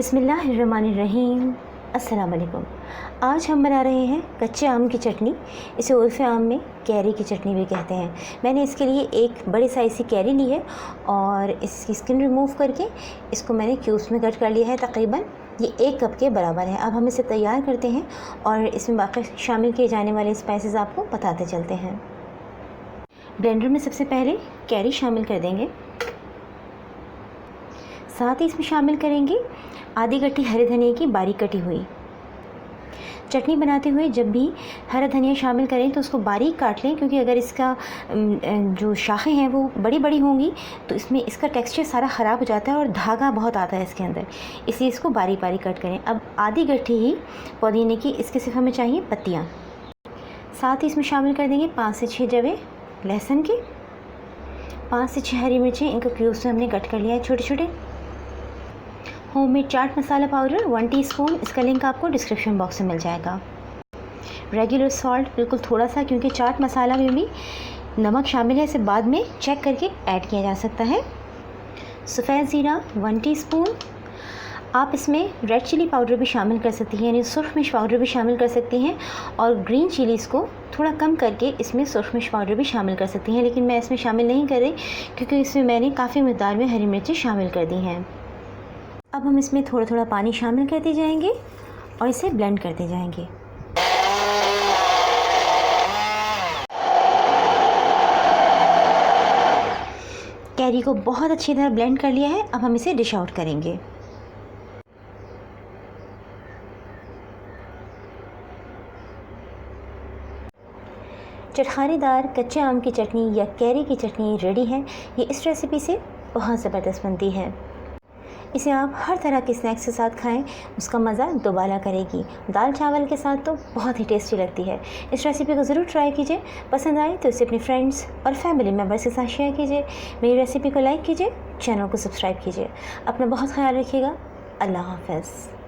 बिस्मिल्लाहिर्रहमानिर्रहीम। अस्सलाम वालेकुम। आज हम बना रहे हैं कच्चे आम की चटनी। इसे उर्फ़ आम में कैरी की चटनी भी कहते हैं। मैंने इसके लिए एक बड़े साइज़ की कैरी ली है और इसकी स्किन रिमूव करके इसको मैंने क्यूब्स में कट कर लिया है। तकरीबन ये 1 कप के बराबर है। अब हम इसे तैयार करते हैं और इसमें बाकी शामिल किए जाने वाले स्पाइसेस आपको बताते चलते हैं। ब्लेंडर में सबसे पहले कैरी शामिल कर देंगे, साथ ही इसमें शामिल करेंगे आधी गट्ठी हरे धनिया की बारीक कटी हुई। चटनी बनाते हुए जब भी हरा धनिया शामिल करें तो उसको बारीक काट लें, क्योंकि अगर इसका जो शाखें हैं वो बड़ी बड़ी होंगी तो इसमें इसका टेक्सचर सारा ख़राब हो जाता है और धागा बहुत आता है इसके अंदर, इसलिए इसको बारीक बारीक कट करें। अब आधी गट्ठी ही पुदीने की, इसके सिर्फ हमें चाहिए पत्तियाँ। साथ ही इसमें शामिल कर देंगे 5 से 6 जवे लहसुन के, 5 से 6 हरी मिर्चें, इनको क्यूब्स में हमने कट कर लिया है छोटे छोटे। Homemade chaat masala powder 1 teaspoon, इसका लिंक आपको डिस्क्रिप्शन बॉक्स में मिल जाएगा। रेगुलर सॉल्ट बिल्कुल थोड़ा सा, क्योंकि चाट मसाला में भी नमक शामिल है, इसे बाद में चेक करके ऐड किया जा सकता है। सफ़ेद ज़ीरा 1 टीस्पून। आप इसमें रेड चिली पाउडर भी शामिल कर सकती हैं, यानी सुर्ख मिर्च पाउडर भी शामिल कर सकती हैं, और ग्रीन चिलीज़ को थोड़ा कम करके इसमें सुर्ख मिर्च पाउडर भी शामिल कर सकती हैं, लेकिन मैं इसमें शामिल नहीं कर रही क्योंकि इसमें मैंने काफ़ी मिक़दार में हरी मिर्चें शामिल कर दी हैं। अब हम इसमें थोड़ा थोड़ा पानी शामिल करते जाएंगे और इसे ब्लेंड करते जाएंगे। कैरी को बहुत अच्छी तरह ब्लेंड कर लिया है। अब हम इसे डिश आउट करेंगे। चटखानेदार कच्चे आम की चटनी या कैरी की चटनी रेडी है। ये इस रेसिपी से बहुत ज़बरदस्त बनती है। इसे आप हर तरह के स्नैक्स के साथ खाएं, उसका मज़ा दोबारा करेगी। दाल चावल के साथ तो बहुत ही टेस्टी लगती है। इस रेसिपी को ज़रूर ट्राई कीजिए। पसंद आए तो इसे अपने फ्रेंड्स और फैमिली मेम्बर्स के साथ शेयर कीजिए। मेरी रेसिपी को लाइक कीजिए, चैनल को सब्सक्राइब कीजिए। अपना बहुत ख्याल रखिएगा। अल्लाह हाफ़िज़।